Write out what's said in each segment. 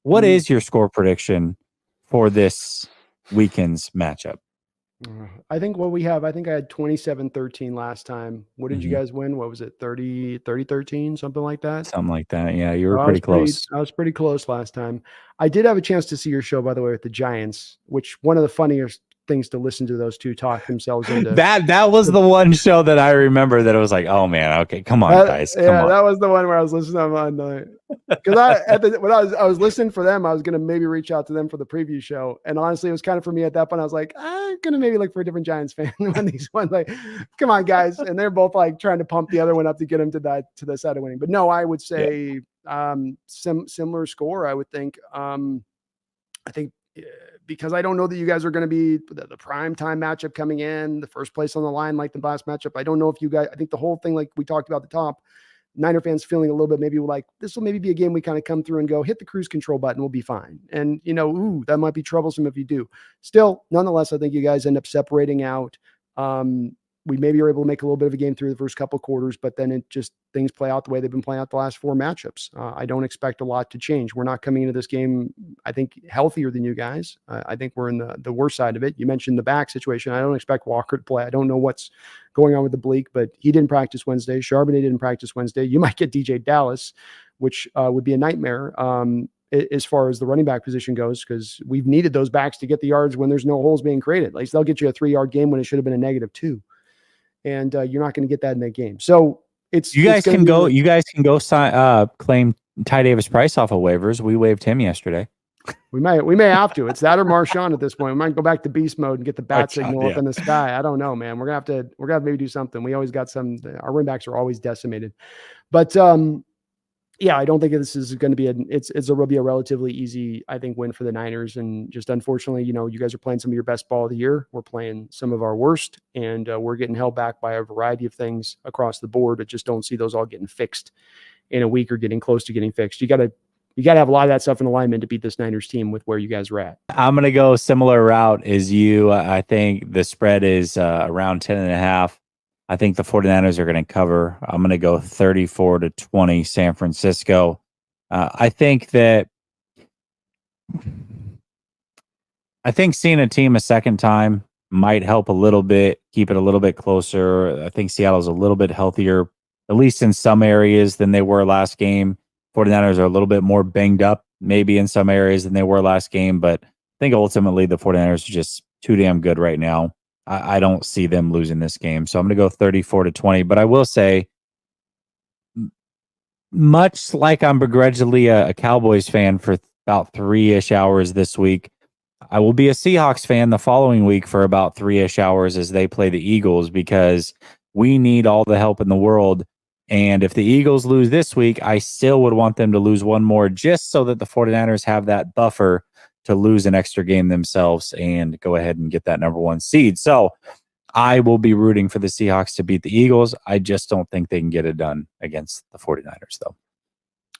What is your score prediction for this weekend's matchup? I think what we have, I think I had 27-13 last time. What did you guys win? What was it? 30-13, something like that? Something like that. Yeah, you were pretty close. I was pretty close last time. I did have a chance to see your show, by the way, with the Giants, which one of the funniest things to listen to those two talk themselves into. That was the one show that I remember that it was like, oh man, okay, come on, guys. Come on. That was the one where I was listening on because when I was listening for them, I was gonna maybe reach out to them for the preview show. And honestly, it was kind of for me at that point. I was like, I'm gonna maybe look for a different Giants fan when these ones like, come on, guys. And they're both like trying to pump the other one up to get him to the side of winning. But no, I would say similar score, I would think. I think because I don't know that you guys are going to be the prime time matchup coming in, the first place on the line like the last matchup. I don't know if you guys, I think the whole thing, like we talked about at the top, Niner fans feeling a little bit maybe like this will maybe be a game we kind of come through and go hit the cruise control button, we'll be fine. And that might be troublesome if you do. Still, nonetheless, I think you guys end up separating out. We maybe are able to make a little bit of a game through the first couple of quarters, but then it just things play out the way they've been playing out the last 4 matchups. I don't expect a lot to change. We're not coming into this game, I think, healthier than you guys. I think we're in the worst side of it. You mentioned the back situation. I don't expect Walker to play. I don't know what's going on with the Bleak, but he didn't practice Wednesday. Charbonnet didn't practice Wednesday. You might get DJ Dallas, which would be a nightmare as far as the running back position goes, because we've needed those backs to get the yards when there's no holes being created. At least they'll get you a 3-yard game when it should have been a -2. And you're not going to get that in that game. So you guys can go sign, claim Ty Davis Price off of waivers. We waived him yesterday. We may have to. It's that or Marshawn at this point. We might go back to beast mode and get the bat signal up in the sky. I don't know, man. We're gonna have to maybe do something. We always got our running backs are always decimated, but yeah, I don't think this is going to be it'll be a relatively easy, I think, win for the Niners. And just unfortunately, you guys are playing some of your best ball of the year. We're playing some of our worst, and we're getting held back by a variety of things across the board. But just don't see those all getting fixed in a week or getting close to getting fixed. You got to have a lot of that stuff in alignment to beat this Niners team with where you guys are at. I'm going to go similar route as you. I think the spread is around 10.5. I think the 49ers are going to cover. I'm going to go 34-20 San Francisco. I think seeing a team a second time might help a little bit, keep it a little bit closer. I think Seattle's a little bit healthier, at least in some areas, than they were last game. 49ers are a little bit more banged up, maybe in some areas than they were last game, but I think ultimately the 49ers are just too damn good right now. I don't see them losing this game. So I'm going to go 34-20. But I will say, much like I'm begrudgingly a Cowboys fan for about 3-ish hours this week, I will be a Seahawks fan the following week for about 3-ish hours as they play the Eagles, because we need all the help in the world. And if the Eagles lose this week, I still would want them to lose one more, just so that the 49ers have that buffer to lose an extra game themselves and go ahead and get that number 1 seed. So I will be rooting for the Seahawks to beat the Eagles. I just don't think they can get it done against the 49ers, though.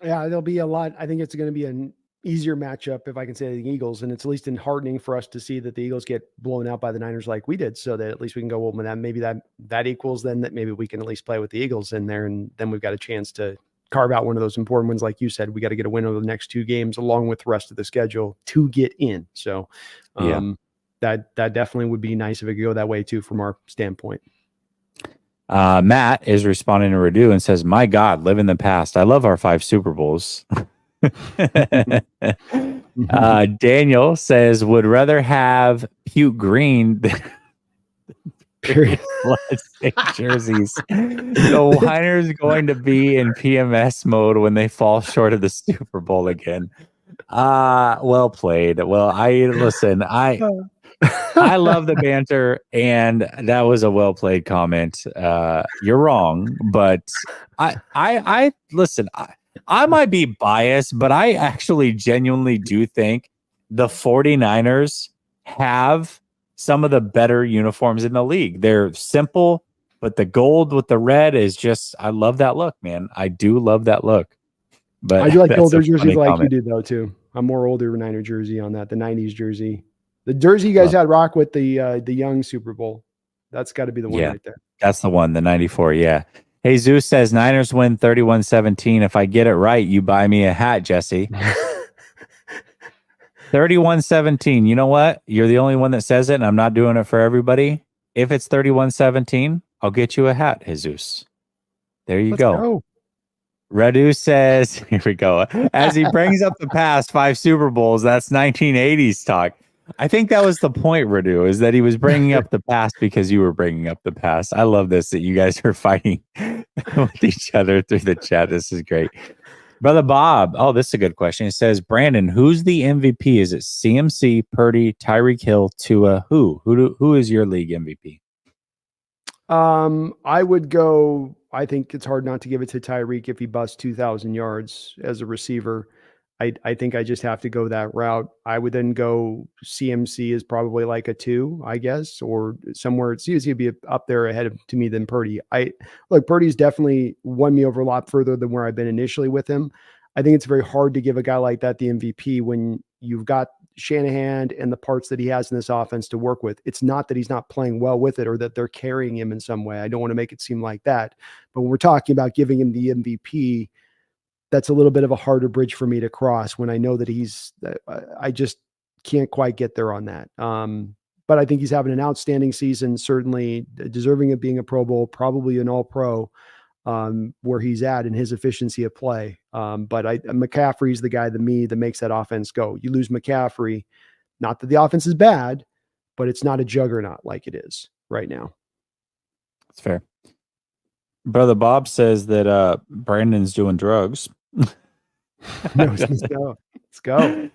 Yeah, there'll be a lot. I think it's going to be an easier matchup, if I can say, the Eagles. And it's at least enheartening for us to see that the Eagles get blown out by the Niners like we did, so that at least we can go, well, maybe that equals then that maybe we can at least play with the Eagles in there. And then we've got a chance to carve out one of those important ones. Like you said, we got to get a win over the next 2 games along with the rest of the schedule to get in. So that definitely would be nice if it could go that way too, from our standpoint. Matt is responding to Radu and says, my God, live in the past. I love our 5 Super Bowls. Daniel says, would rather have puke green than jerseys. The Niners going to be in PMS mode when they fall short of the Super Bowl again. Well played. Well, I love the banter, and that was a well played comment. You're wrong, but I listen. I might be biased, but I actually genuinely do think the 49ers have some of the better uniforms in the league. They're simple, but the gold with the red is just, I love that look, man. I do love that look. But I do like the older jerseys like you do, though, too. I'm more older Niner jersey on that, the 90s jersey. The jersey you guys had rock with the young Super Bowl. That's got to be the one right there. That's the one, the 94, yeah. Hey, Zeus says, Niners win 31-17. If I get it right, you buy me a hat, Jesse. 31-17. You know what? You're the only one that says it, and I'm not doing it for everybody. If it's 31-17, I'll get you a hat, Jesus. There you go. Radu says, here we go. As he brings up the past 5 Super Bowls, that's 1980s talk. I think that was the point, Radu, is that he was bringing up the past because you were bringing up the past. I love this, that you guys are fighting with each other through the chat. This is great. Brother Bob, oh, this is a good question. It says, Brandon, who's the MVP? Is it CMC, Purdy, Tyreek Hill, Tua? Who is your league MVP? I would go, I think it's hard not to give it to Tyreek if he busts 2,000 yards as a receiver. I think I just have to go that route. I would then go CMC is probably like a 2, I guess, or somewhere. CMC would be up there ahead of to me than Purdy. Purdy's definitely won me over a lot further than where I've been initially with him. I think it's very hard to give a guy like that the MVP when you've got Shanahan and the parts that he has in this offense to work with. It's not that he's not playing well with it or that they're carrying him in some way. I don't want to make it seem like that. But when we're talking about giving him the MVP, that's a little bit of a harder bridge for me to cross when I know that I just can't quite get there on that. But I think he's having an outstanding season, certainly deserving of being a Pro Bowl, probably an All-Pro, where he's at in his efficiency of play. But McCaffrey's the guy that makes that offense go. You lose McCaffrey, not that the offense is bad, but it's not a juggernaut like it is right now. That's fair. Brother Bob says that Brandon's doing drugs. Let's go.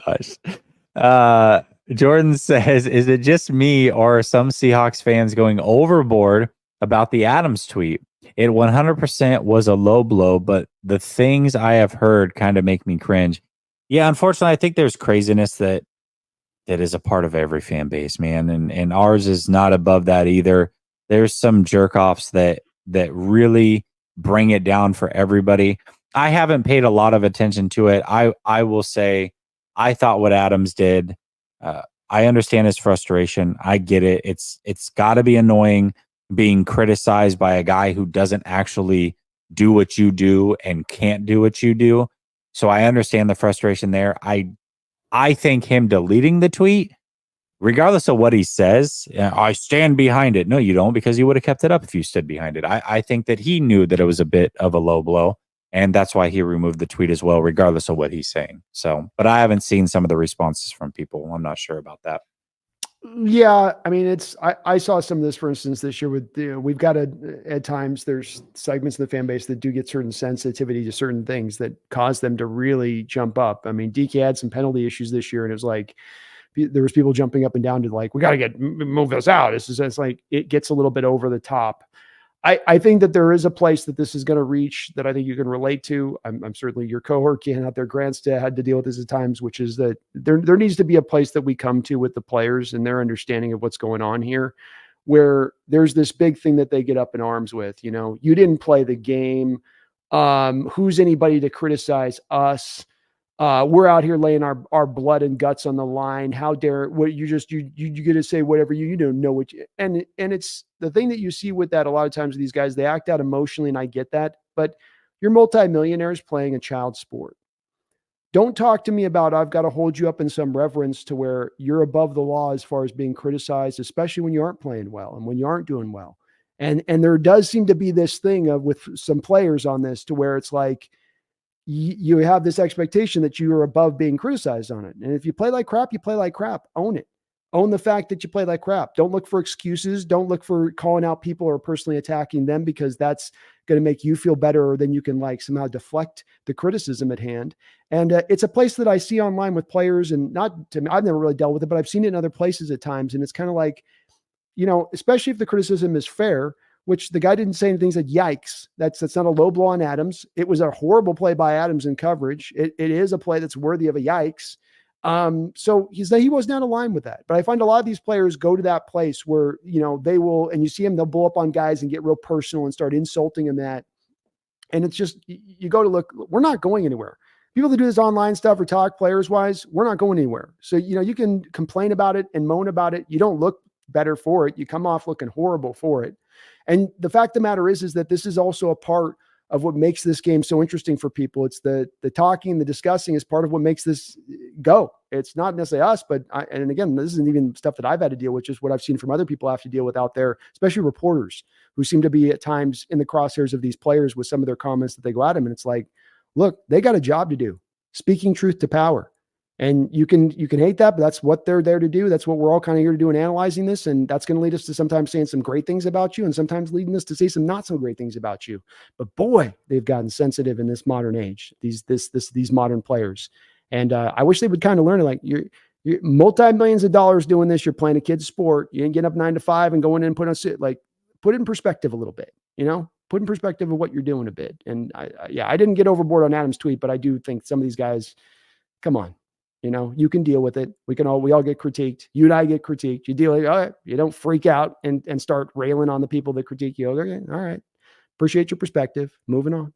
Gosh. Jordan says, is it just me or are some Seahawks fans going overboard about the Adams tweet? It 100% was a low blow, but the things I have heard kind of make me cringe. Yeah, unfortunately, I think there's craziness that is a part of every fan base, man. And ours is not above that either. There's some jerk-offs that really bring it down for everybody. I haven't paid a lot of attention to it. I will say I thought what Adams did, I understand his frustration. I get it. It's got to be annoying being criticized by a guy who doesn't actually do what you do and can't do what you do. So I understand the frustration there. I think him deleting the tweet, regardless of what he says, I stand behind it. No, you don't, because you would have kept it up if you stood behind it. I think that he knew that it was a bit of a low blow, and that's why he removed the tweet as well, regardless of what he's saying. So, but I haven't seen some of the responses from people. I'm not sure about that. Yeah, I mean, I saw some of this, for instance, this year with we've got at times there's segments of the fan base that do get certain sensitivity to certain things that cause them to really jump up. I mean, DK had some penalty issues this year, and it was like there was people jumping up and down to like, we got to move this out. It's like it gets a little bit over the top. I think that there is a place that this is going to reach that I think you can relate to. I'm certainly your cohort Ken out there. Grant's had to deal with this at times, which is that there needs to be a place that we come to with the players and their understanding of what's going on here, where there's this big thing that they get up in arms with. You know, you didn't play the game. Who's anybody to criticize us? We're out here laying our blood and guts on the line. How dare what you get to say whatever you don't know what you, and it's the thing that you see with that a lot of times with these guys, they act out emotionally, and I get that, but you're multimillionaires playing a child sport. Don't talk to me about I've got to hold you up in some reverence to where you're above the law as far as being criticized, especially when you aren't playing well and when you aren't doing well. And there does seem to be this thing of with some players on this to where it's like, you have this expectation that you are above being criticized on it. And if you play like crap, you play like crap. Own it. Own the fact that you play like crap. Don't look for excuses. Don't look for calling out people or personally attacking them, because that's going to make you feel better, or then you can like somehow deflect the criticism at hand. And it's a place that I see online with players, and not to me, I've never really dealt with it, but I've seen it in other places at times. And it's kind of like, you know, especially if the criticism is fair, which the guy didn't say anything. He said, yikes. That's not a low blow on Adams. It was a horrible play by Adams in coverage. It is a play that's worthy of a yikes. So he was not aligned with that. But I find a lot of these players go to that place where, you know, they will, and you see them, they'll blow up on guys and get real personal and start insulting them that. And it's just, you go to look, we're not going anywhere. People that do this online stuff or talk players wise, we're not going anywhere. So, you know, you can complain about it and moan about it. You don't look better for it. You come off looking horrible for it. And the fact of the matter is that this is also a part of what makes this game so interesting for people. It's the talking, the discussing is part of what makes this go. it's not necessarily us, but and again, this isn't even stuff that I've had to deal with, just what I've seen from other people have to deal with out there, especially reporters who seem to be at times in the crosshairs of these players with some of their comments that they go at them. And it's like, look, they got a job to do, speaking truth to power. And you can hate that, but that's what they're there to do. That's what we're all kind of here to do in analyzing this. And that's going to lead us to sometimes saying some great things about you and sometimes leading us to say some not so great things about you. But boy, they've gotten sensitive in this modern age, these modern players. And I wish they would kind of learn it. Like you're multi-millions of dollars doing this. You're playing a kid's sport. You ain't getting up 9 to 5 and going in and put it in perspective a little bit, put in perspective of what you're doing a bit. And I didn't get overboard on Adam's tweet, but I do think some of these guys, come on. You can deal with it. We all get critiqued. You and I get critiqued. You deal with it. All right. You don't freak out and start railing on the people that critique you. Okay, all right. Appreciate your perspective. Moving on.